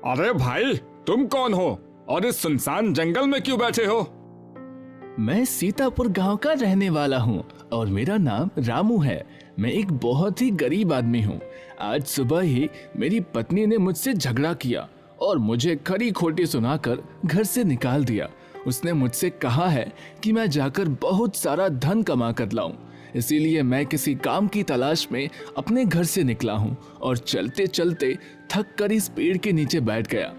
अरे भाई, तुम कौन हो और इस सुनसान जंगल में क्यों बैठे हो? मैं सीतापुर गांव का रहने वाला हूं और मेरा नाम रामू है। मैं एक बहुत ही गरीब आदमी हूं। आज सुबह ही मेरी पत्नी ने मुझसे झगड़ा किया और मुझे खरी खोटी सुनाकर घर से निकाल दिया। उसने मुझसे कहा है कि मैं जाकर बहुत सारा धन कमा कर लाऊं। इसीलिए मैं किसी काम की तलाश में अपने घर से निकला हूं और चलते चलते थक कर इस पेड़ के नीचे बैठ गया।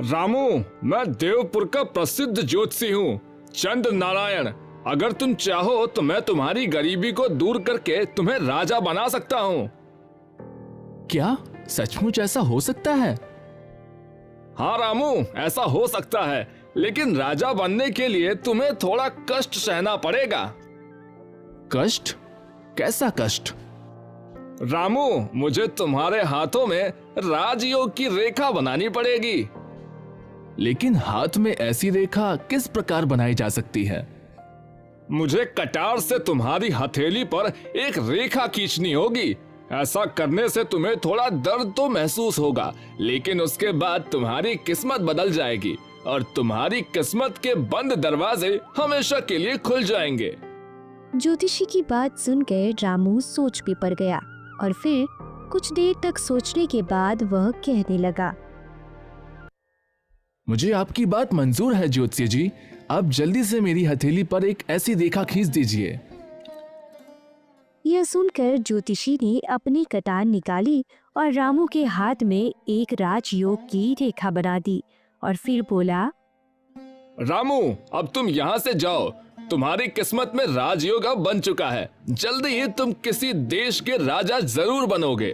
रामू, मैं देवपुर का प्रसिद्ध ज्योतिषी हूँ, चंद्र नारायण। अगर तुम चाहो तो मैं तुम्हारी गरीबी को दूर करके तुम्हें राजा बना सकता हूँ। क्या सचमुच ऐसा हो सकता है? हाँ रामू, ऐसा हो सकता है, लेकिन राजा बनने के लिए तुम्हें थोड़ा कष्ट सहना पड़ेगा। कष्ट? कैसा कष्ट? रामू, मुझे तुम्हारे हाथों में राजयोग की रेखा बनानी पड़ेगी। लेकिन हाथ में ऐसी रेखा किस प्रकार बनाई जा सकती है? मुझे कटार से तुम्हारी हथेली पर एक रेखा खींचनी होगी। ऐसा करने से तुम्हें थोड़ा दर्द तो महसूस होगा, लेकिन उसके बाद तुम्हारी किस्मत बदल जाएगी और तुम्हारी किस्मत के बंद दरवाजे हमेशा के लिए खुल जाएंगे। ज्योतिषी की बात सुनकर रामू सोच में पड़ गया और फिर कुछ देर तक सोचने के बाद वह कहने लगा, मुझे आपकी बात मंजूर है ज्योतिषी जी। आप जल्दी से मेरी हथेली पर एक ऐसी रेखा खींच दीजिए। यह सुनकर ज्योतिषी ने अपनी कटार निकाली और रामू के हाथ में एक राजयोग की रेखा बना दी और फिर बोला, रामू, अब तुम यहाँ से जाओ। तुम्हारी किस्मत में राजयोग अब बन चुका है। जल्दी ही तुम किसी देश के राजा जरूर बनोगे।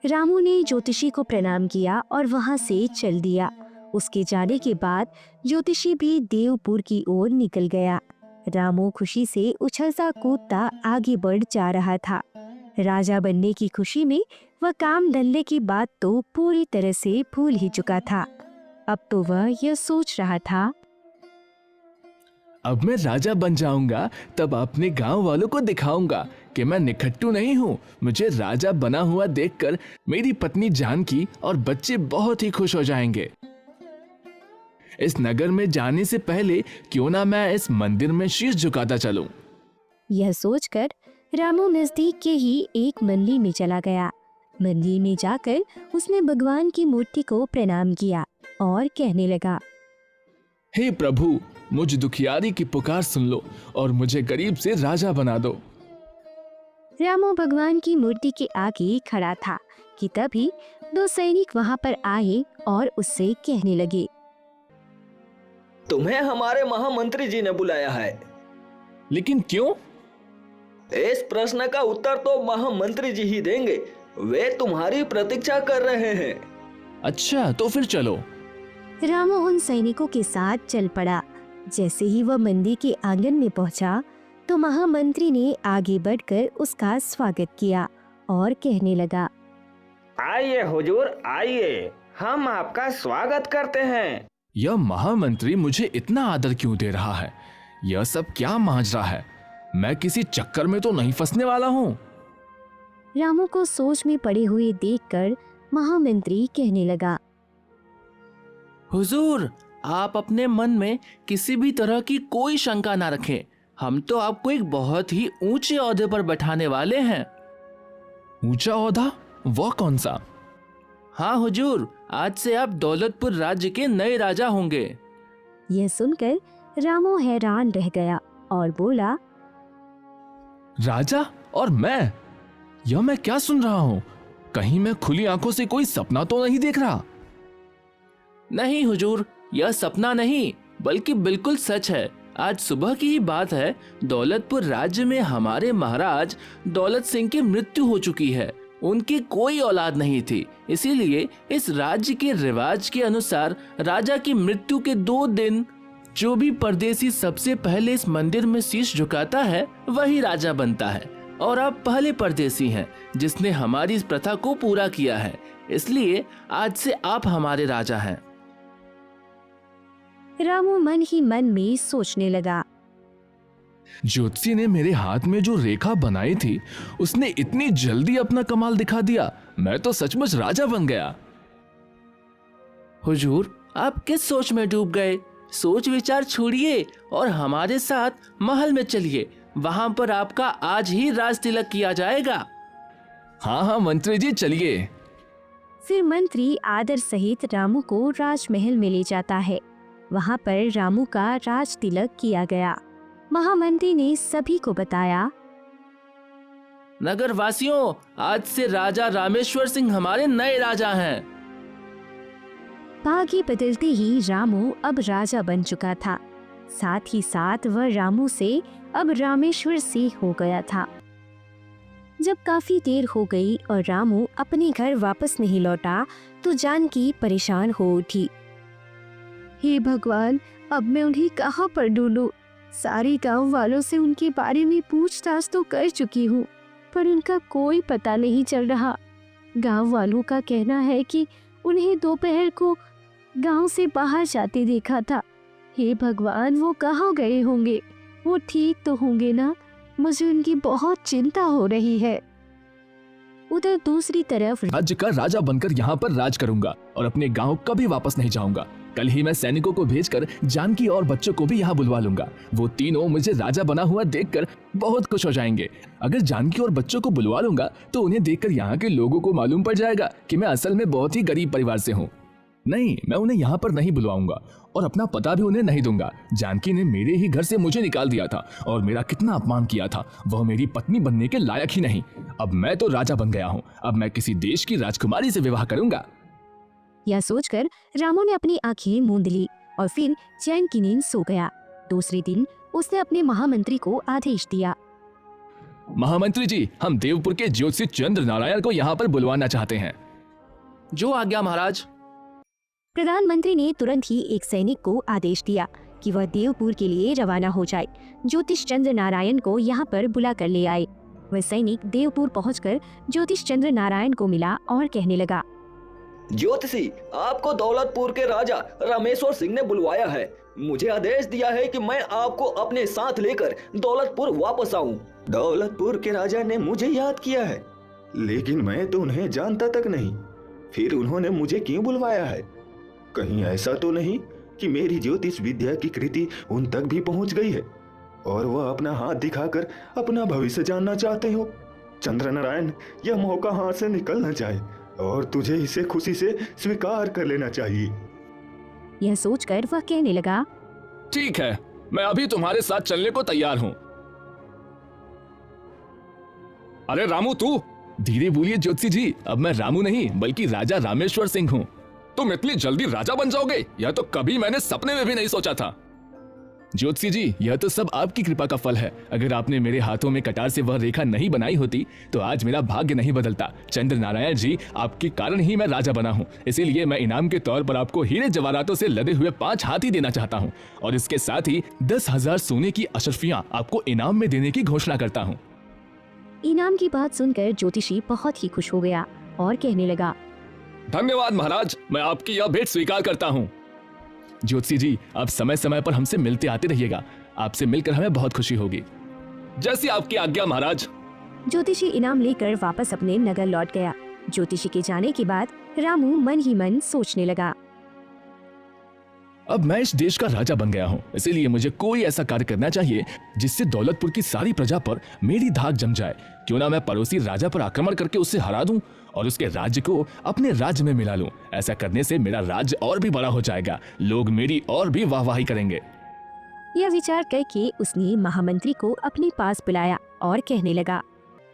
रामू ने ज्योतिषी को प्रणाम किया और वहां से चल दिया। उसके जाने के बाद ज्योतिषी भी देवपुर की ओर निकल गया। रामू खुशी से उछलता कूदता आगे बढ़ जा रहा था। राजा बनने की खुशी में वह काम धंधे की बात तो पूरी तरह से भूल ही चुका था। अब तो वह यह सोच रहा था, अब मैं राजा बन जाऊंगा तब अपने गांव वालों को दिखाऊंगा कि मैं निखट्टू नहीं हूँ। मुझे राजा बना हुआ देखकर मेरी पत्नी जानकी और बच्चे बहुत ही खुश हो जाएंगे। इस नगर में जाने से पहले क्यों ना मैं इस मंदिर में शीश झुकाता चलूं। यह सोचकर रामू नजदीक के ही एक मंदिर में चला गया। मंदिर में जाकर उसने भगवान की मूर्ति को प्रणाम किया और कहने लगा, हे प्रभु, मुझ दुखियारी की पुकार सुन लो और मुझे गरीब से राजा बना दो। रामू भगवान की मूर्ति के आगे खड़ा था कि तभी दो सैनिक वहां पर आए और उससे कहने लगे, तुम्हें हमारे महामंत्री जी ने बुलाया है। लेकिन क्यों? इस प्रश्न का उत्तर तो महामंत्री जी ही देंगे। वे तुम्हारी प्रतीक्षा कर रहे हैं। अच्छा, तो फिर चलो। रामू उन सैनिकों के साथ चल पड़ा। जैसे ही वह मंदिर के आंगन में पहुंचा तो महामंत्री ने आगे बढ़कर उसका स्वागत किया और कहने लगा, आइए हुजूर, आइए, हम आपका स्वागत करते हैं। यह महामंत्री मुझे इतना आदर क्यों दे रहा है? यह सब क्या माजरा है? मैं किसी चक्कर में तो नहीं फंसने वाला हूँ। रामू को सोच में पड़े हुए देखकर महामंत्री कहने लगा, हुजूर, आप अपने मन में किसी भी तरह की कोई शंका ना रखें। हम तो आपको एक बहुत ही ऊंचे ओहदे पर बैठाने वाले हैं। ऊंचा ओहदा? वह कौन सा? हाँ हुजूर, आज से आप दौलतपुर राज्य के नए राजा होंगे। यह सुनकर रामू हैरान रह गया और बोला, राजा और मैं? यह मैं क्या सुन रहा हूँ? कहीं मैं खुली आंखों से कोई सपना तो नहीं देख रहा? नहीं हुजूर, यह सपना नहीं बल्कि बिल्कुल सच है। आज सुबह की ही बात है। दौलतपुर राज्य में हमारे महाराज दौलत सिंह की मृत्यु हो चुकी है। उनकी कोई औलाद नहीं थी, इसीलिए इस राज्य के रिवाज के अनुसार राजा की मृत्यु के 2 दिन जो भी परदेसी सबसे पहले इस मंदिर में शीश झुकाता है वही राजा बनता है। और आप पहले परदेसी हैं जिसने हमारी इस प्रथा को पूरा किया है, इसलिए आज से आप हमारे राजा हैं। रामू मन ही मन में सोचने लगा, ज्योतिषी ने मेरे हाथ में जो रेखा बनाई थी उसने इतनी जल्दी अपना कमाल दिखा दिया। मैं तो सचमुच राजा बन गया। हुजूर, आप किस सोच में डूब गए? सोच विचार छोड़िए और हमारे साथ महल में चलिए। वहां पर आपका आज ही राज तिलक किया जाएगा। हाँ हाँ मंत्री जी, चलिए। फिर मंत्री आदर सहित रामू को राजमहल में ले जाता है। वहाँ पर रामू का राज तिलक किया गया। महामंत्री ने सभी को बताया। नगर वासियों, आज से राजा रामेश्वर सिंह हमारे नए राजा हैं। भाग्य बदलते ही रामू अब राजा बन चुका था। साथ ही साथ वह रामू से अब रामेश्वर से हो गया था। जब काफी देर हो गई और रामू अपने घर वापस नहीं लौटा तो जानकी परेशान हो उठी। हे भगवान, अब मैं उन्हें कहाँ पर ढूंढूं? सारे गांव वालों से उनके बारे में पूछताछ तो कर चुकी हूँ, पर उनका कोई पता नहीं चल रहा। गांव वालों का कहना है कि उन्हें दोपहर को गांव से बाहर जाते देखा था। हे भगवान, वो कहाँ गए होंगे? वो ठीक तो होंगे ना? मुझे उनकी बहुत चिंता हो रही है। उधर दूसरी तरफ राज्य का राजा बनकर यहाँ पर राज करूंगा और अपने गांव कभी वापस नहीं जाऊंगा। कल ही मैं सैनिकों को भेजकर जानकी और बच्चों को भी यहाँ बुलवा लूंगा। वो तीनों मुझे राजा बना हुआ देखकर बहुत खुश हो जाएंगे। अगर जानकी और बच्चों को बुलवा लूंगा तो उन्हें देखकर यहाँ के लोगों को मालूम पड़ जाएगा कि मैं असल में बहुत ही गरीब परिवार से हूँ। नहीं, मैं उन्हें यहाँ पर नहीं बुलवाऊंगा और अपना पता भी उन्हें नहीं दूंगा। जानकी ने मेरे ही घर से मुझे निकाल दिया था और मेरा कितना अपमान किया था। वह मेरी पत्नी बनने के लायक ही नहीं। अब मैं तो राजा बन गया हूँ, अब मैं किसी देश की राजकुमारी से विवाह करूंगा। यह सोचकर रामू ने अपनी आंखें मूंद ली और फिर चैन की नींद सो गया। दूसरे दिन उसने अपने महामंत्री को आदेश दिया। महामंत्री जी, हम देवपुर के ज्योतिषी चंद्र नारायण को यहाँ पर बुलवाना चाहते हैं। जो आज्ञा महाराज। प्रधानमंत्री ने तुरंत ही एक सैनिक को आदेश दिया कि वह देवपुर के लिए रवाना हो जाए। ज्योतिष चंद्र नारायण को यहाँ पर बुला कर ले आए। वह सैनिक देवपुर पहुंचकर ज्योतिष चंद्र नारायण को मिला और कहने लगा। ज्योतिषी, आपको दौलतपुर के राजा रामेश्वर सिंह ने बुलवाया है। मुझे आदेश दिया है कि मैं आपको अपने साथ लेकर दौलतपुर वापस आऊं। दौलतपुर के राजा ने मुझे याद किया है, लेकिन मैं तो उन्हें जानता तक नहीं। फिर उन्होंने मुझे क्यों बुलवाया है? कहीं ऐसा तो नहीं कि मेरी ज्योतिष विद्या की कृति उन तक भी पहुंच गई है और वह अपना हाथ दिखाकर अपना भविष्य जानना चाहते हो? चंद्र नारायण, यह मौका हाथ से निकल न जाए और तुझे इसे खुशी से स्वीकार कर लेना चाहिए। यह सोचकर वह कहने लगा। ठीक है, मैं अभी तुम्हारे साथ चलने को तैयार हूँ। अरे रामू, तू धीरे बोलिए ज्योतिषी जी, अब मैं रामू नहीं बल्कि राजा रामेश्वर सिंह हूँ। तुम इतनी जल्दी राजा बन जाओगे, यह तो कभी मैंने सपने में भी नहीं सोचा था। ज्योतिषी जी, यह तो सब आपकी कृपा का फल है। अगर आपने मेरे हाथों में कटार से वह रेखा नहीं बनाई होती तो आज मेरा भाग्य नहीं बदलता। चंद्र नारायण जी, आपके कारण ही मैं राजा बना हूँ। इसीलिए मैं इनाम के तौर पर आपको हीरे जवाहरातों से लदे हुए 5 हाथी देना चाहता हूँ और इसके साथ ही 10,000 सोने की अशर्फियाँ आपको इनाम में देने की घोषणा करता हूँ। इनाम की बात सुनकर ज्योतिषी बहुत ही खुश हो गया और कहने लगा। धन्यवाद महाराज, मैं आपकी यह भेंट स्वीकार करता हूँ। ज्योतिषी जी, आप समय समय पर हमसे मिलते आते रहिएगा। आपसे मिलकर हमें बहुत खुशी होगी। जैसी आपकी आज्ञा महाराज। ज्योतिषी इनाम लेकर वापस अपने नगर लौट गया। ज्योतिषी के जाने के बाद रामू मन ही मन सोचने लगा। अब मैं इस देश का राजा बन गया हूँ, इसीलिए मुझे कोई ऐसा कार्य करना चाहिए जिससे दौलतपुर की सारी प्रजा पर मेरी धाक जम जाए। क्यों ना मैं पड़ोसी राजा पर आक्रमण करके उसे हरा दूं और उसके राज्य को अपने राज्य में मिला लूं। ऐसा करने से मेरा राज्य और भी बड़ा हो जाएगा, लोग मेरी और भी वाहवाही करेंगे। यह विचार करके उसने महामंत्री को अपने पास बुलाया और कहने लगा।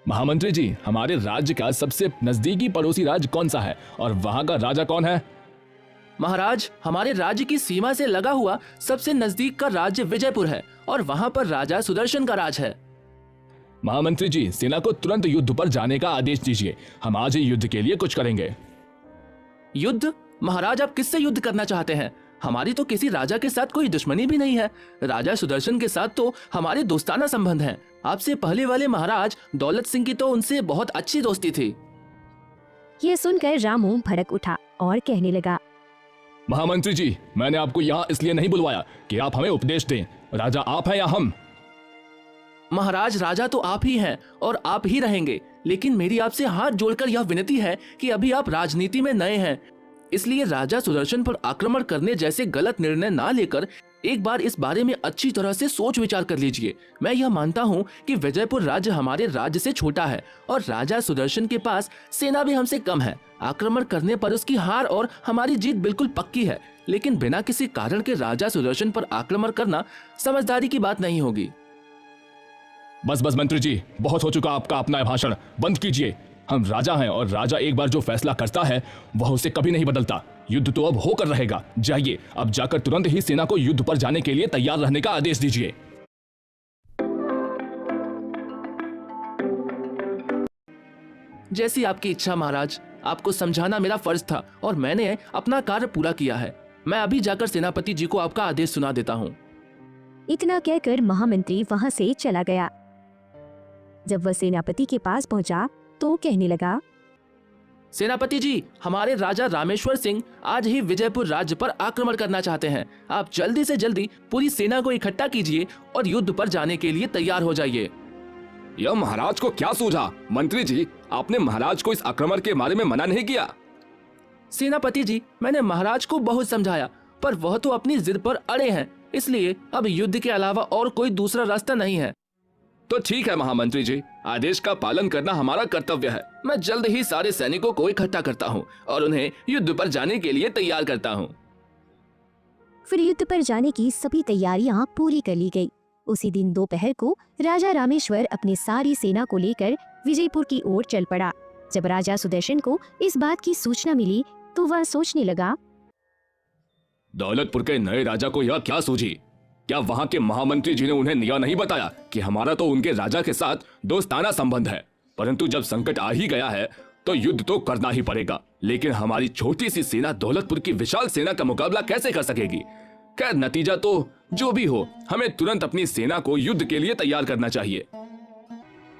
महामंत्री जी, हमारे राज्य का सबसे नजदीकी पड़ोसी राज्य कौन सा है और वहाँ का राजा कौन है? महाराज, हमारे राज्य की सीमा से लगा हुआ सबसे नजदीक का राज्य विजयपुर है और वहाँ पर राजा सुदर्शन का राज है। महामंत्री जी, सेना को तुरंत युद्ध पर जाने का आदेश दीजिए। हम आज ही युद्ध के लिए कुछ करेंगे। युद्ध? महाराज, आप किससे युद्ध करना चाहते हैं? हमारी तो किसी राजा के साथ कोई दुश्मनी भी नहीं है। राजा सुदर्शन के साथ तो हमारे दोस्ताना संबंध हैं। आपसे पहले वाले महाराज दौलत सिंह की तो उनसे बहुत अच्छी दोस्ती थी। यह सुनकर रामू भड़क उठा और कहने लगा। महामंत्री जी, मैंने आपको यहाँ इसलिए नहीं बुलवाया कि आप हमें उपदेश दें। राजा आप हैं या हम? महाराज, राजा तो आप ही हैं और आप ही रहेंगे, लेकिन मेरी आपसे हाथ जोड़कर यह विनती है कि अभी आप राजनीति में नए हैं, इसलिए राजा सुदर्शन पर आक्रमण करने जैसे गलत निर्णय ना लेकर एक बार इस बारे में अच्छी तरह से सोच विचार कर लीजिए। मैं यह मानता हूँ कि विजयपुर राज्य हमारे राज्य से छोटा है और राजा सुदर्शन के पास सेना भी हमसे कम है। आक्रमण करने पर उसकी हार और हमारी जीत बिल्कुल पक्की है, लेकिन बिना किसी कारण के राजा सुदर्शन पर आक्रमण करना समझदारी की बात नहीं होगी। बस बस मंत्री जी, बहुत हो चुका आपका अपना भाषण, बंद कीजिए। हम राजा हैं और राजा एक बार जो फैसला करता है वह उसे कभी नहीं बदलता। युद्ध तो अब होकर रहेगा। जाइए, अब जाकर तुरंत ही सेना को युद्ध पर जाने के लिए तैयार रहने का आदेश दीजिए। जैसी आपकी इच्छा महाराज, आपको समझाना मेरा फर्ज था और मैंने अपना कार्य पूरा किया है। मैं अभी जाकर सेनापति जी को आपका आदेश सुना देता हूँ। इतना कहकर महामंत्री वहां से चला गया। जब वह सेनापति के पास पहुंचा तो कहने लगा, सेनापति जी, हमारे राजा रामेश्वर सिंह आज ही विजयपुर राज्य पर आक्रमण करना चाहते हैं। आप जल्दी से जल्दी पूरी सेना को इकट्ठा कीजिए और युद्ध पर जाने के लिए तैयार हो जाइए। यह महाराज को क्या सूझा? मंत्री जी, आपने महाराज को इस आक्रमण के बारे में मना नहीं किया? सेनापति जी, मैंने महाराज को बहुत समझाया, पर वह तो अपनी जिद पर अड़े हैं, इसलिए अब युद्ध के अलावा और कोई दूसरा रास्ता नहीं है। तो ठीक है महामंत्री जी, आदेश का पालन करना हमारा कर्तव्य है। मैं जल्द ही सारे सैनिकों को इकट्ठा करता हूँ और उन्हें युद्ध पर जाने के लिए तैयार करता हूँ। फिर युद्ध पर जाने की सभी तैयारियां पूरी कर ली गई। उसी दिन दोपहर को राजा रामेश्वर अपनी सारी सेना को लेकर विजयपुर की ओर चल पड़ा। जब राजा सुदर्शन को इस बात की सूचना मिली तो वह सोचने लगा, दौलतपुर के नए राजा को यह क्या सूझी? क्या वहां के महामंत्री जी ने उन्हें यह नहीं बताया कि हमारा तो उनके राजा के साथ दोस्ताना संबंध है, परंतु जब संकट आ ही गया है तो युद्ध तो करना ही पड़ेगा। लेकिन हमारी छोटी सी सेना दौलतपुर की विशाल सेना का मुकाबला कैसे कर सकेगी? खैर, नतीजा तो जो भी हो, हमें तुरंत अपनी सेना को युद्ध के लिए तैयार करना चाहिए।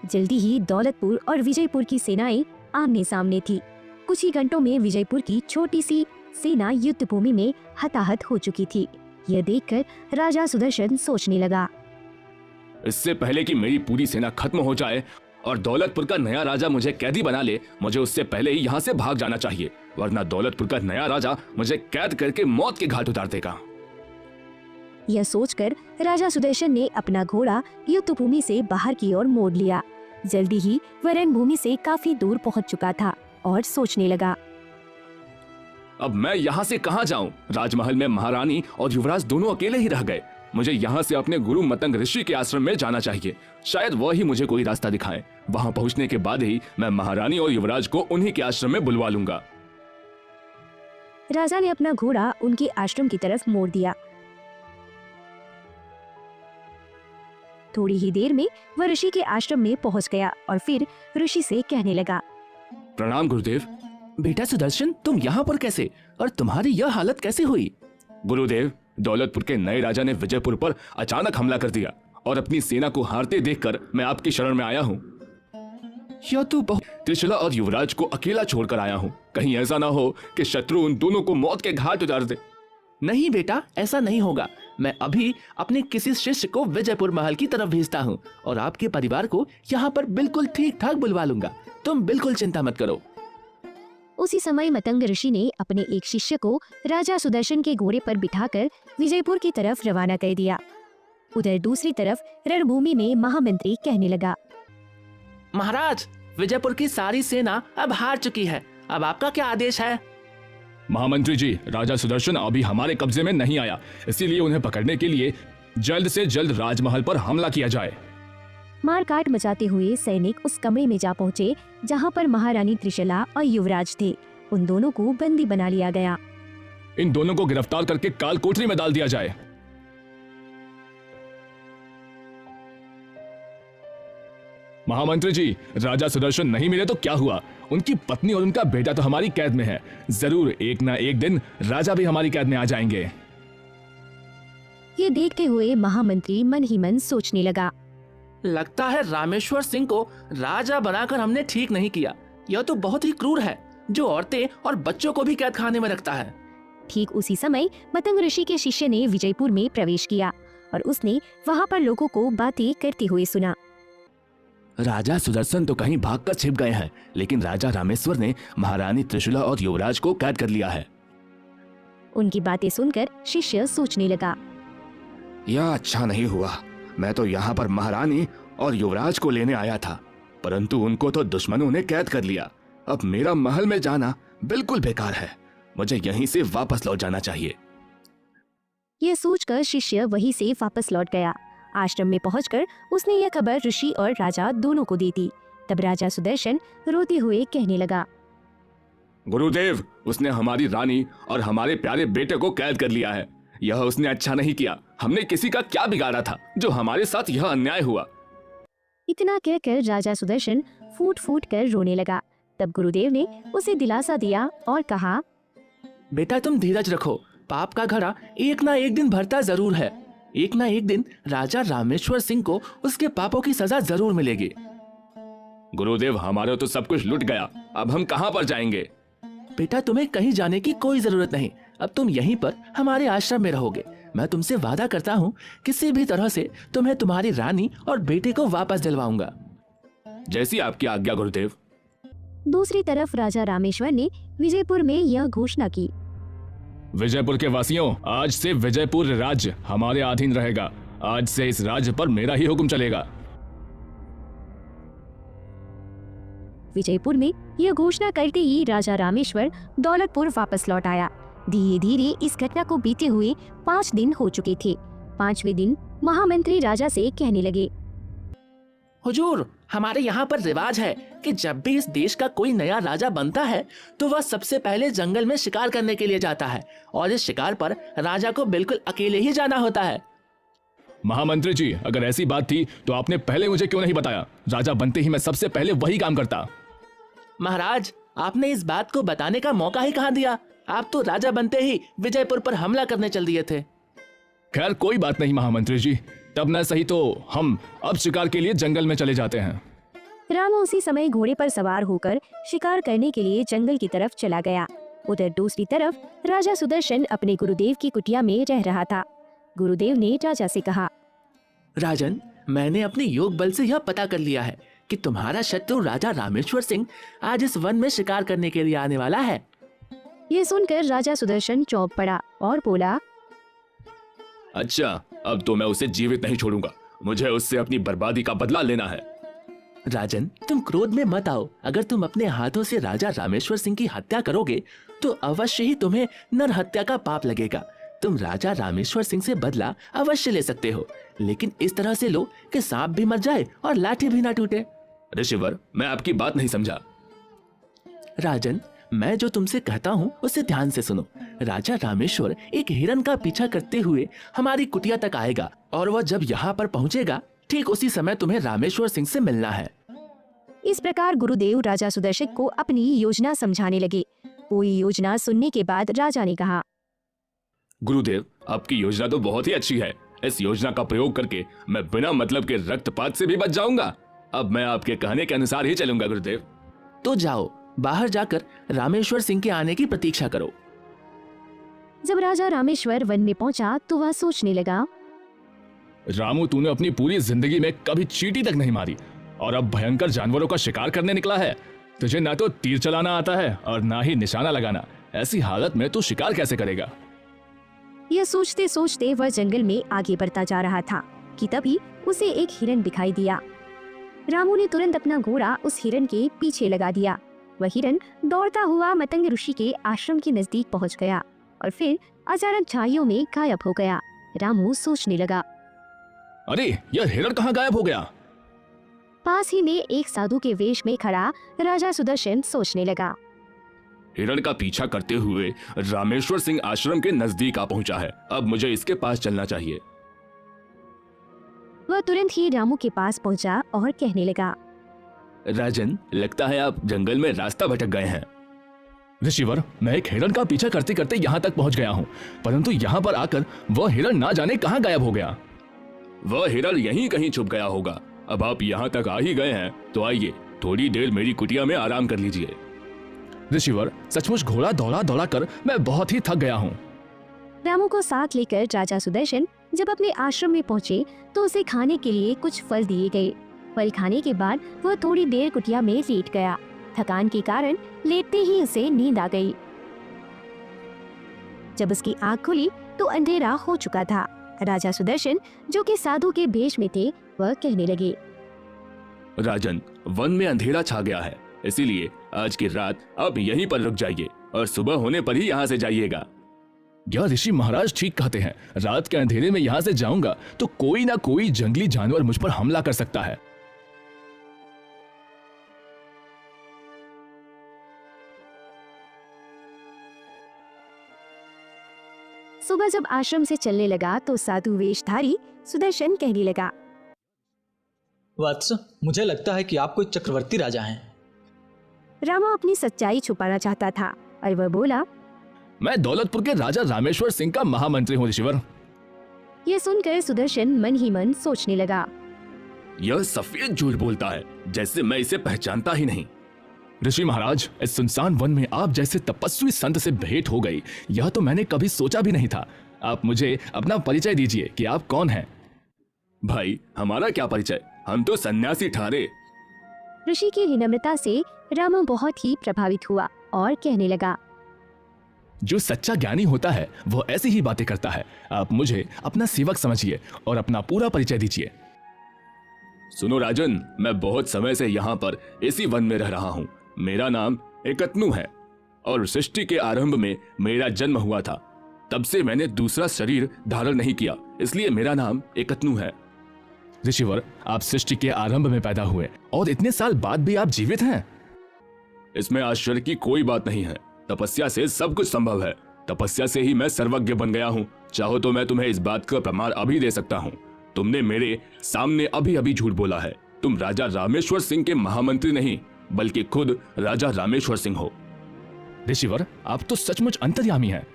जल्दी ही दौलतपुर और विजयपुर की सेनाएं आमने सामने थी। कुछ ही घंटों में विजयपुर की छोटी सी सेना युद्ध भूमि में हताहत हो चुकी थी। यह देखकर राजा सुदर्शन सोचने लगा, इससे पहले कि मेरी पूरी सेना खत्म हो जाए और दौलतपुर का नया राजा मुझे कैदी बना ले, मुझे उससे पहले ही यहाँ से भाग जाना चाहिए, वरना दौलतपुर का नया राजा मुझे कैद करके मौत के घाट उतार देगा। यह सोचकर राजा सुदर्शन ने अपना घोड़ा युद्ध भूमि से बाहर की ओर मोड़ लिया। जल्दी ही वह रणभूमि से काफी दूर पहुंच चुका था और सोचने लगा, अब मैं यहाँ से कहाँ जाऊँ? राजमहल में महारानी और युवराज दोनों अकेले ही रह गए। मुझे यहाँ से अपने गुरु मतंग ऋषि के आश्रम में जाना चाहिए। शायद वह ही मुझे कोई रास्ता दिखाएं। वहाँ पहुँचने के बाद ही मैं महारानी और युवराज को उन्हीं के आश्रम में बुलवा लूंगा। राजा ने अपना घोड़ा उनके आश्रम की तरफ मोड़ दिया। थोड़ी ही देर में वह ऋषि के आश्रम में पहुंच गया और फिर ऋषि से कहने लगा, प्रणाम गुरुदेव। बेटा सुदर्शन, तुम यहाँ पर कैसे और तुम्हारी यह हालत कैसे हुई? गुरुदेव, दौलतपुर के नए राजा ने विजयपुर पर अचानक हमला कर दिया और अपनी सेना को हारते देखकर मैं आपकी शरण में आया हूँ। यह तो बहुत त्रिशला और युवराज को अकेला छोड़कर आया हूँ। कहीं ऐसा ना हो कि शत्रु उन दोनों को मौत के घाट उतार दे। नहीं बेटा, ऐसा नहीं होगा। मैं अभी अपने किसी शिष्य को विजयपुर महल की तरफ भेजता हूँ और आपके परिवार को यहाँ पर बिल्कुल ठीक ठाक बुलवा लूंगा। तुम बिल्कुल चिंता मत करो। उसी समय मतंग ऋषि ने अपने एक शिष्य को राजा सुदर्शन के घोड़े पर बिठाकर विजयपुर की तरफ रवाना कर दिया। उधर दूसरी तरफ रणभूमि में महामंत्री कहने लगा, महाराज, विजयपुर की सारी सेना अब हार चुकी है। अब आपका क्या आदेश है? महामंत्री जी, राजा सुदर्शन अभी हमारे कब्जे में नहीं आया, इसीलिए उन्हें पकड़ने के लिए जल्द से जल्द राजमहल पर हमला किया जाए। मारकाट मचाते हुए सैनिक उस कमरे में जा पहुंचे जहां पर महारानी त्रिशला और युवराज थे। उन दोनों को बंदी बना लिया गया। इन दोनों को गिरफ्तार करके काल कोठरी में डाल दिया जाए। महामंत्री जी, राजा सुदर्शन नहीं मिले तो क्या हुआ? उनकी पत्नी और उनका बेटा तो हमारी कैद में है। जरूर एक ना एक दिन राजा भी हमारी कैद में आ जाएंगे। ये देखते हुए महामंत्री मन ही मन सोचने लगा, लगता है रामेश्वर सिंह को राजा बनाकर हमने ठीक नहीं किया। यह तो बहुत ही क्रूर है, जो औरतें और बच्चों को भी कैद खाने में रखता है। ठीक उसी समय मतंग ऋषि के शिष्य ने विजयपुर में प्रवेश किया और उसने वहां पर लोगों को बातें करते हुए सुना। राजा सुदर्शन तो कहीं भागकर छिप गए हैं, लेकिन राजा रामेश्वर ने महारानी त्रिशूला और युवराज को कैद कर लिया है। उनकी बातें सुनकर शिष्य सोचने लगा। यह अच्छा नहीं हुआ। मैं तो यहाँ पर महारानी और युवराज को लेने आया था, परंतु उनको तो दुश्मनों ने कैद कर लिया। अब मेरा महल में जाना बिल्कुल बेकार है। मुझे यहीं से वापस लौट जाना चाहिए। यह सोचकर शिष्य वहीं से वापस लौट गया। आश्रम में पहुंचकर उसने यह खबर ऋषि और राजा दोनों को दी दी। तब राजा सुदर्शन रोते हुए कहने लगा, गुरुदेव, उसने हमारी रानी और हमारे प्यारे बेटे को कैद कर लिया है। यह उसने अच्छा नहीं किया। हमने किसी का क्या बिगाड़ा था जो हमारे साथ यह अन्याय हुआ। इतना कहकर राजा सुदर्शन फूट फूट कर रोने लगा। तब गुरुदेव ने उसे दिलासा दिया और कहा, बेटा तुम धीरज रखो, पाप का घड़ा एक ना एक दिन भरता जरूर है। एक ना एक दिन राजा रामेश्वर सिंह को उसके पापों की सजा जरूर मिलेगी। गुरुदेव, हमारा तो सब कुछ लुट गया। अब हम कहाँ पर जाएंगे? बेटा तुम्हें कहीं जाने की कोई जरूरत नहीं। अब तुम यहीं पर हमारे आश्रम में रहोगे। मैं तुमसे वादा करता हूँ किसी भी तरह से तुम्हें तुम्हारी रानी और बेटे को वापस दिलवाऊंगा। जैसी आपकी आज्ञा गुरुदेव। दूसरी तरफ राजा रामेश्वर ने विजयपुर में यह घोषणा की, विजयपुर के वासियों, आज से विजयपुर राज्य हमारे अधीन रहेगा। आज से इस राज्य पर मेरा ही हुक्म चलेगा। विजयपुर में यह घोषणा करते ही राजा रामेश्वर दौलतपुर वापस लौट आया। धीरे धीरे इस घटना को बीते हुए 5 दिन हो चुके थे। 5वें दिन महामंत्री राजा से कहने लगे, हुजूर, हमारे यहाँ पर रिवाज है कि जब भी इस देश का कोई नया राजा बनता है तो वह सबसे पहले जंगल में शिकार करने के लिए जाता है और इस शिकार पर राजा को बिल्कुल अकेले ही जाना होता है। महामंत्री जी, अगर ऐसी बात थी तो आपने पहले मुझे क्यों नहीं बताया? राजा बनते ही मैं सबसे पहले वही काम करता। महाराज, आपने इस बात को बताने का मौका ही कहाँ दिया? आप तो राजा बनते ही विजयपुर पर हमला करने चल दिए थे। खैर कोई बात नहीं महामंत्री जी, तब न सही तो हम अब शिकार के लिए जंगल में चले जाते हैं। रामू उसी समय घोड़े पर सवार होकर शिकार करने के लिए जंगल की तरफ चला गया। उधर दूसरी तरफ राजा सुदर्शन अपने गुरुदेव की कुटिया में रह रहा था। गुरुदेव ने राजा से कहा, राजन, मैंने अपने योग बल से यह पता कर लिया है कि तुम्हारा शत्रु राजा रामेश्वर सिंह आज इस वन में शिकार करने के लिए आने वाला है। ये सुनकर राजा सुदर्शन चौंक पड़ा और बोला, अच्छा, अब तो मैं उसे जीवित नहीं छोड़ूंगा। मुझे उससे अपनी बर्बादी का बदला लेना है। राजन, तुम क्रोध में मत आओ। अगर तुम अपने हाथों से राजा रामेश्वर सिंह की हत्या करोगे तो अवश्य ही तुम्हें नर हत्या का पाप लगेगा। तुम राजा रामेश्वर सिंह से बदला अवश्य ले सकते हो, लेकिन इस तरह से लो कि सांप भी मर जाए और लाठी भी ना टूटे। ऋषिवर, मैं आपकी बात नहीं समझा। राजन, मैं जो तुमसे कहता हूँ उसे ध्यान से सुनो। राजा रामेश्वर एक हिरन का पीछा करते हुए हमारी कुटिया तक आएगा और वह जब यहाँ पर पहुँचेगा ठीक उसी समय तुम्हें रामेश्वर सिंह से मिलना है। इस प्रकार गुरुदेव राजा सुदर्शन को अपनी योजना समझाने लगे। पूरी योजना सुनने के बाद राजा ने कहा, गुरुदेव, आपकी योजना तो बहुत ही अच्छी है। इस योजना का प्रयोग करके मैं बिना मतलब के रक्तपात से भी बच जाऊंगा। अब मैं आपके कहने के अनुसार ही चलूंगा गुरुदेव। तो जाओ, बाहर जाकर रामेश्वर सिंह के आने की प्रतीक्षा करो। जब राजा रामेश्वर वन में पहुंचा तो वह सोचने लगा, रामू, तूने अपनी पूरी जिंदगी में कभी चींटी तक नहीं मारी और अब भयंकर जानवरों का शिकार करने निकला है। तुझे ना तो तीर चलाना आता है और ना ही निशाना लगाना। ऐसी हालत में तू शिकार कैसे करेगा? यह सोचते सोचते वह जंगल में आगे बढ़ता जा रहा था कि तभी उसे एक हिरन दिखाई दिया। रामू ने तुरंत अपना घोड़ा उस हिरन के पीछे लगा दिया। वह हिरन दौड़ता हुआ मतंग ऋषि के आश्रम के नजदीक पहुंच गया और फिर अचानक झाड़ियों में गायब हो गया। रामू सोचने लगा, अरे यह हिरन कहाँ गायब हो गया? पास ही में एक साधु के वेश में खड़ा राजा सुदर्शन सोचने लगा, हिरण का पीछा करते हुए रामेश्वर सिंह आश्रम के नजदीक आ पहुंचा है। अब मुझे इसके पास चलना चाहिए। वह तुरंत ही रामू के पास पहुंचा और कहने लगा, राजन, लगता है आप जंगल में रास्ता भटक गए हैं। ऋषिवर, मैं एक हिरन का पीछा करते करते यहाँ तक पहुँच गया हूँ, परंतु यहाँ पर आकर वह हिरन ना जाने कहाँ गायब हो गया। वह हिरन यहीं कहीं छुप गया होगा। अब आप यहाँ तक आ ही गए हैं तो आइए, थोड़ी देर मेरी कुटिया में आराम कर लीजिए। ऋषिवर, सचमुच घोड़ा दौड़ा दौड़ा कर मैं बहुत ही थक गया हूँ। रामू को साथ लेकर राजा सुदर्शन जब अपने आश्रम में पहुंचे तो उसे खाने के लिए कुछ फल दिए गए। फल खाने के बाद वह थोड़ी देर कुटिया में लेट गया। थकान के कारण लेटते ही उसे नींद आ गई। जब उसकी आँख खुली तो अंधेरा हो चुका था। राजा सुदर्शन, जो कि साधु के भेष में थे, वह कहने लगे, राजन, वन में अंधेरा छा गया है, इसीलिए आज की रात आप यहीं पर रुक जाइए और सुबह होने पर ही यहाँ से जाइएगा। क्या ऋषि महाराज ठीक कहते हैं? रात के अंधेरे में यहाँ से जाऊंगा तो कोई ना कोई जंगली जानवर मुझ पर हमला कर सकता है। सुबह जब आश्रम से चलने लगा तो साधु वेशधारी सुदर्शन कहने लगा, वत्स, मुझे लगता है कि आप कोई चक्रवर्ती राजा हैं। रामा अपनी सच्चाई छुपाना चाहता था और वह बोला, मैं दौलतपुर के राजा रामेश्वर सिंह का महामंत्री हूँ ऋषिवर। यह सुनकर सुदर्शन मन ही मन सोचने लगा, यह सफेद झूठ बोलता है, जैसे मैं इसे पहचानता ही नहीं। ऋषि महाराज, इस सुनसान वन में आप जैसे तपस्वी संत से भेंट हो गई, यह तो मैंने कभी सोचा भी नहीं था। आप मुझे अपना परिचय दीजिए कि आप कौन हैं। भाई, हमारा क्या परिचय, हम तो सन्यासी ठहरे। ऋषि की विनम्रता से रामा बहुत ही प्रभावित हुआ और कहने लगा, जो सच्चा ज्ञानी होता है वह ऐसी ही बातें करता है। आप मुझे अपना सेवक समझिए और अपना पूरा परिचय दीजिए। सुनो राजन, मैं बहुत समय से यहाँ पर इसी वन में रह रहा हूँ। मेरा नाम एकतनु है और सृष्टि के आरंभ में मेरा जन्म हुआ था। तब से मैंने दूसरा शरीर धारण नहीं किया, इसलिए मेरा नाम एकतनु है। ऋषिवर, आप सृष्टि के आरंभ में पैदा हुए और इतने साल बाद भी आप जीवित हैं। इसमें आश्चर्य की कोई बात नहीं है। तपस्या से सब कुछ संभव है। तपस्या से ही मैं सर्वज्ञ बन गया हूँ। चाहो तो मैं तुम्हें इस बात का प्रमाण अभी दे सकता हूँ। तुमने मेरे सामने अभी अभी झूठ बोला है। तुम राजा रामेश्वर सिंह के महामंत्री नहीं, बल्कि खुद राजा रामेश्वर सिंह हो। ऋषिवर, आप तो सचमुच अंतर्यामी हैं।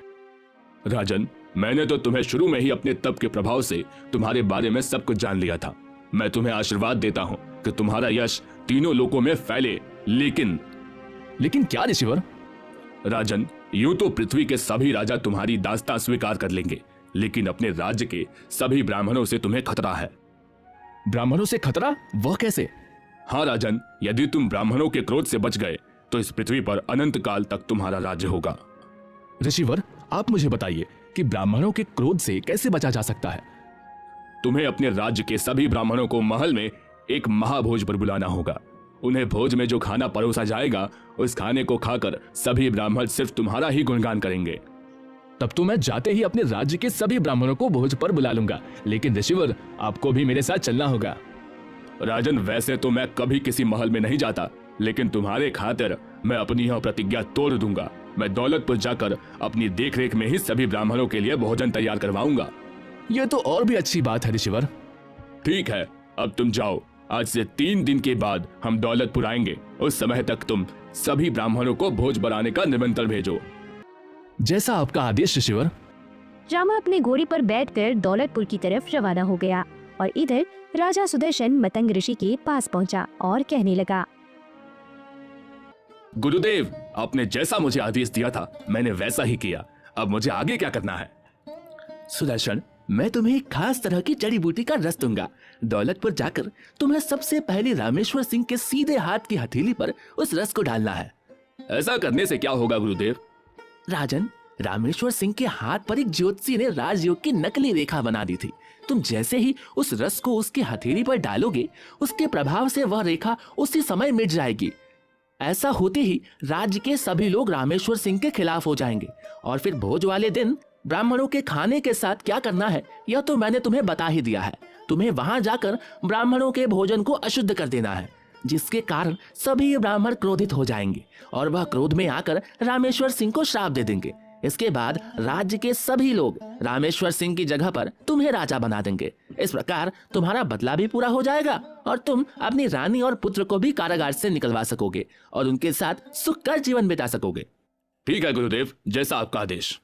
राजन, मैंने तो तुम्हें शुरू में ही अपने तप के प्रभाव से तुम्हारे बारे में सब कुछ जान लिया था। मैं तुम्हें आशीर्वाद देता हूँ कि तुम्हारा यश तीनों लोकों में फैले। लेकिन क्या ऋषिवर? राजन, यूं तो पृथ्वी के सभी राजा तुम्हारी दास्तां स्वीकार कर लेंगे, लेकिन अपने राज्य के सभी ब्राह्मणों से तुम्हें खतरा है। ब्राह्मणों से खतरा? वह कैसे? हाँ राजन, यदि तुम ब्राह्मणों के क्रोध से बच गए तो इस पृथ्वी पर अनंत काल तक तुम्हारा राज्य होगा। ऋषिवर, आप मुझे बताइए कि ब्राह्मणों के क्रोध से कैसे बचा जा सकता है? तुम्हें अपने राज्य के सभी ब्राह्मणों को महल में एक महाभोज पर बुलाना होगा। उन्हें भोज में जो खाना परोसा जाएगा, उस खाने को खाकर सभी ब्राह्मण सिर्फ तुम्हारा ही गुणगान करेंगे। तब तो मैं जाते ही अपने राज्य के सभी ब्राह्मणों को भोज पर बुला लूंगा। लेकिन ऋषिवर, आपको भी मेरे साथ चलना होगा। राजन, वैसे तो मैं कभी किसी महल में नहीं जाता, लेकिन तुम्हारे खातिर मैं अपनी यह प्रतिज्ञा तोड़ दूंगा। मैं दौलतपुर जाकर अपनी देखरेख में ही सभी ब्राह्मणों के लिए भोजन तैयार करवाऊंगा। यह तो और भी अच्छी बात है ऋषिवर। ठीक है, अब तुम जाओ। आज से 3 दिन के बाद हम दौलतपुर आएंगे। उस समय तक तुम सभी ब्राह्मणों को भोज बनाने का निमंत्रण भेजो। जैसा आपका आदेश ऋषिवर। रामा अपने घोड़े पर बैठकर दौलतपुर की तरफ रवाना हो गया और इधर राजा सुदर्शन मतंग ऋषि के पास पहुंचा और कहने लगा, गुरुदेव, आपने जैसा मुझे आदेश दिया था मैंने वैसा ही किया। अब मुझे आगे क्या करना है? सुदर्शन, मैं तुम्हें एक खास तरह की जड़ी बूटी का रस दूंगा। दौलतपुर जाकर तुम्हें सबसे पहले रामेश्वर सिंह के सीधे हाथ की हथेली पर उस रस को डालना है। ऐसा करने से क्या होगा गुरुदेव? राजन, रामेश्वर सिंह के हाथ पर एक ज्योतिषी ने राजयोग की नकली रेखा बना दी थी। तुम जैसे ही उस रस को उसकी हथेली पर डालोगे, उसके प्रभाव से वह रेखा उसी समय मिट जाएगी। ऐसा होते ही राज्य के सभी लोग रामेश्वर सिंह के खिलाफ हो जाएंगे और फिर भोज वाले दिन ब्राह्मणों के खाने के साथ क्या करना है यह तो मैंने तुम्हें बता ही दिया है। तुम्हें वहां जाकर ब्राह्मणों के भोजन को अशुद्ध कर देना है, जिसके कारण सभी ब्राह्मण क्रोधित हो जाएंगे और वह क्रोध में आकर रामेश्वर सिंह को श्राप दे देंगे। इसके बाद राज्य के सभी लोग रामेश्वर सिंह की जगह पर तुम्हें राजा बना देंगे। इस प्रकार तुम्हारा बदला भी पूरा हो जाएगा और तुम अपनी रानी और पुत्र को भी कारागार से निकलवा सकोगे और उनके साथ सुखकर जीवन बिता सकोगे। ठीक है गुरुदेव, जैसा आपका आदेश।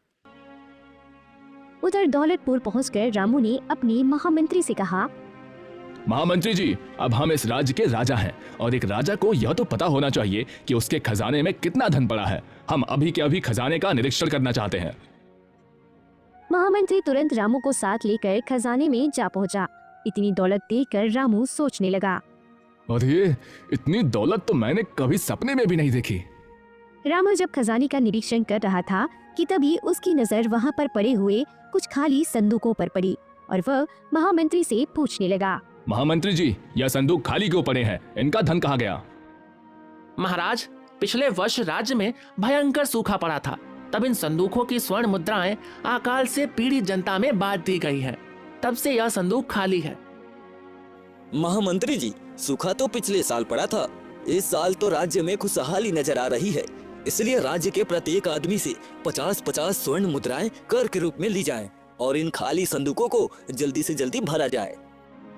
उधर दौलतपुर पहुंचकर रामू ने अपने महामंत्री से कहा, महामंत्री जी, अब हम इस राज्य के राजा हैं और एक राजा को यह तो पता होना चाहिए कि उसके खजाने में कितना धन पड़ा है। हम अभी के अभी खजाने का निरीक्षण करना चाहते हैं। महामंत्री तुरंत रामू को साथ लेकर खजाने में जा पहुंचा। इतनी दौलत देखकर रामू सोचने लगा, अरे इतनी दौलत तो मैंने कभी सपने में भी नहीं देखी। रामू जब खजाने का निरीक्षण कर रहा था कि तभी उसकी नजर वहाँ पर पड़े हुए कुछ खाली संदूकों पर पड़ी और वह महामंत्री से पूछने लगा। महामंत्री जी, यह संदूक खाली क्यों पड़े हैं? इनका धन कहाँ गया? महाराज, पिछले वर्ष राज्य में भयंकर सूखा पड़ा था। तब इन संदूकों की स्वर्ण मुद्राएं अकाल से पीड़ित जनता में बांट दी गई हैं। तब से यह संदूक खाली है। महामंत्री जी, सूखा तो पिछले साल पड़ा था। इस साल तो राज्य में खुशहाली नजर आ रही है, इसलिए राज्य के प्रत्येक आदमी से 50-50 स्वर्ण मुद्राएं कर के रूप में ली जाएं और इन खाली संदूकों को जल्दी से जल्दी भरा जाए।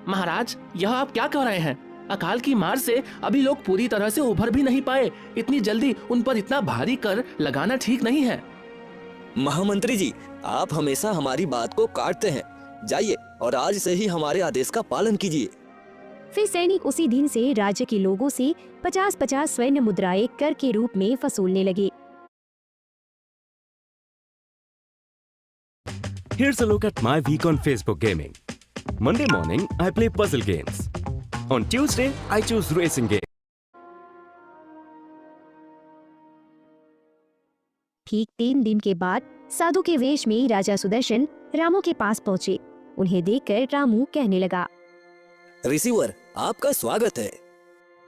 महाराज, यह आप क्या कह रहे हैं? अकाल की मार से अभी लोग पूरी तरह से उभर भी नहीं पाए। इतनी जल्दी उन पर इतना भारी कर लगाना ठीक नहीं है। महामंत्री जी, आप हमेशा हमारी बात को काटते हैं। जाइए और आज से ही हमारे आदेश का पालन कीजिए। फिर सैनिक उसी दिन से राज्य के लोगों से 50-50 स्वर्ण मुद्राएं कर के रूप में वसूलने लगे। Here's a look at my week on Facebook Gaming. Monday morning, I play puzzle games. On Tuesday, I choose racing games. ठीक 3 दिन के बाद साधु के वेश में राजा सुदर्शन रामू के पास पहुँचे। उन्हें देखकर रामू कहने लगा, रिसीवर, आपका स्वागत है।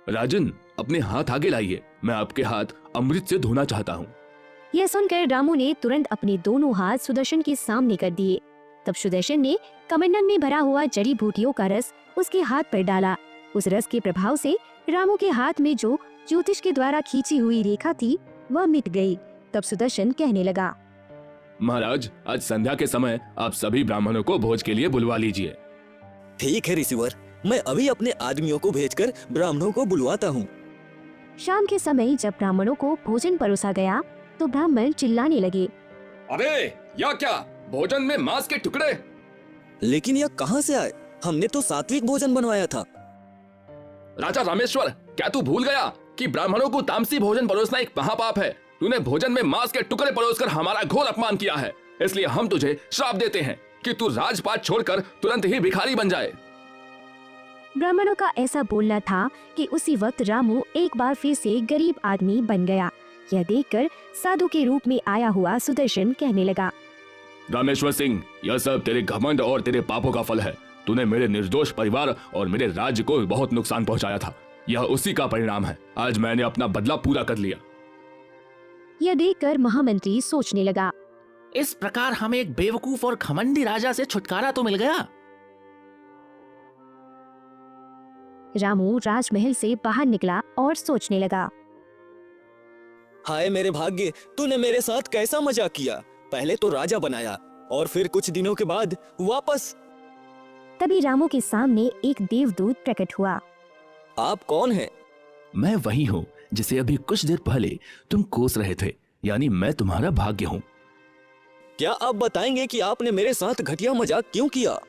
राजन, अपने हाथ आगे लाइए, मैं आपके हाथ अमृत से धोना चाहता हूँ। यह सुनकर रामू ने तुरंत अपने दोनों हाथ सुदर्शन के सामने कर दिए। तब सुदर्शन ने कमंडल में भरा हुआ जड़ी बूटियों का रस उसके हाथ पर डाला। उस रस के प्रभाव से रामू के हाथ में जो ज्योतिष के द्वारा खींची हुई रेखा थी वह मिट गई। तब सुदर्शन कहने लगा, महाराज, आज संध्या के समय आप सभी ब्राह्मणों को भोज के लिए बुलवा लीजिए। ठीक है रिसीवर, मैं अभी अपने आदमियों को भेजकर ब्राह्मणों को बुलवाता हूँ। शाम के समय जब ब्राह्मणों को भोजन परोसा गया तो ब्राह्मण चिल्लाने लगे, अरे यह क्या, भोजन में मांस के टुकड़े? लेकिन यह कहाँ से आए? हमने तो सात्विक भोजन बनवाया था। राजा रामेश्वर, क्या तू भूल गया कि ब्राह्मणों को तामसी भोजन परोसना एक महापाप है? तूने भोजन में मांस के टुकड़े परोसकर हमारा घोर अपमान किया है। इसलिए हम तुझे श्राप देते हैं कि तू राजपाट छोड़कर तुरंत ही भिखारी बन जाए। ब्राह्मणों का ऐसा बोलना था कि उसी वक्त रामू एक बार फिर से गरीब आदमी बन गया। यह देखकर साधु के रूप में आया हुआ सुदर्शन कहने लगा, रामेश्वर सिंह, यह सब तेरे घमंड और तेरे पापों का फल है। तूने मेरे निर्दोष परिवार और मेरे राज्य को बहुत नुकसान पहुंचाया था। यह उसी का परिणाम है। आज मैंने अपना बदला पूरा कर लिया। यह देखकर महामंत्री सोचने लगा, इस प्रकार हमें एक बेवकूफ और घमंडी राजा से छुटकारा तो मिल गया। रामू राजमहल से बाहर निकला और सोचने लगा, हाय मेरे भाग्य, तूने मेरे साथ कैसा मजाक किया। पहले तो राजा बनाया और फिर कुछ दिनों के बाद वापस। तभी रामू के सामने एक देवदूत प्रकट हुआ। आप कौन हैं? मैं वही हूँ जिसे अभी कुछ देर पहले तुम कोस रहे थे, यानी मैं तुम्हारा भाग्य हूँ। क्या आप बताएंगे कि आपने मेरे साथ घटिया मजाक क्यों किया?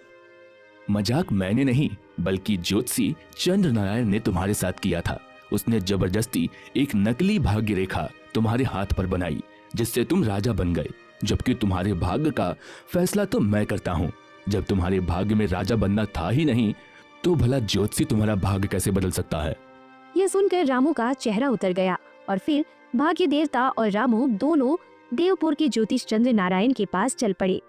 मजाक मैंने नहीं, बल्कि ज्योतिषी चंद्र नारायण ने तुम्हारे साथ किया था। उसने जबरदस्ती एक नकली भाग्य रेखा तुम्हारे हाथ पर बनाई, जिससे तुम राजा बन गए। जबकि तुम्हारे भाग्य का फैसला तो मैं करता हूँ। जब तुम्हारे भाग्य में राजा बनना था ही नहीं, तो भला ज्योतिषी तुम्हारा भाग्य कैसे बदल सकता है? यह सुनकर रामू का चेहरा उतर गया और फिर भाग्य देवता और रामू दोनों देवपुर के ज्योतिष चंद्र नारायण के पास चल पड़े।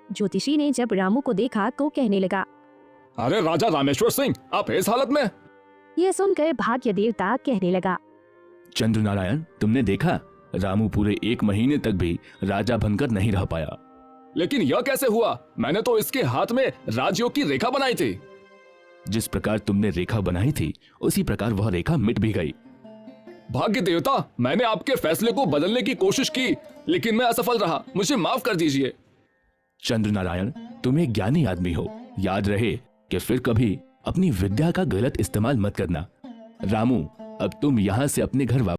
ज्योतिषी ने जब रामू को देखा तो कहने लगा, अरे राजा रामेश्वर सिंह, आप इस हालत में? यह सुनकर भाग्य देवता कहने लगा, चंद्र नारायण, तुमने देखा, रामू पूरे 1 महीने तक भी राजा बनकर नहीं रह पाया। लेकिन यह कैसे हुआ? मैंने तो इसके हाथ में राजयोग की रेखा बनाई थी। जिस प्रकार तुमने रेखा बनाई थी, उसी प्रकार वह रेखा मिट भी गई। भाग्य देवता, मैंने आपके फैसले को बदलने की कोशिश की, लेकिन मैं असफल रहा। मुझे माफ कर दीजिए। चंद्र नारायण, तुम एक ज्ञानी आदमी हो। याद रहे कि फिर कभी अपनी विद्या का गलत इस्तेमाल मत करना। रामू, अब तुम यहाँ से अपने घर वापस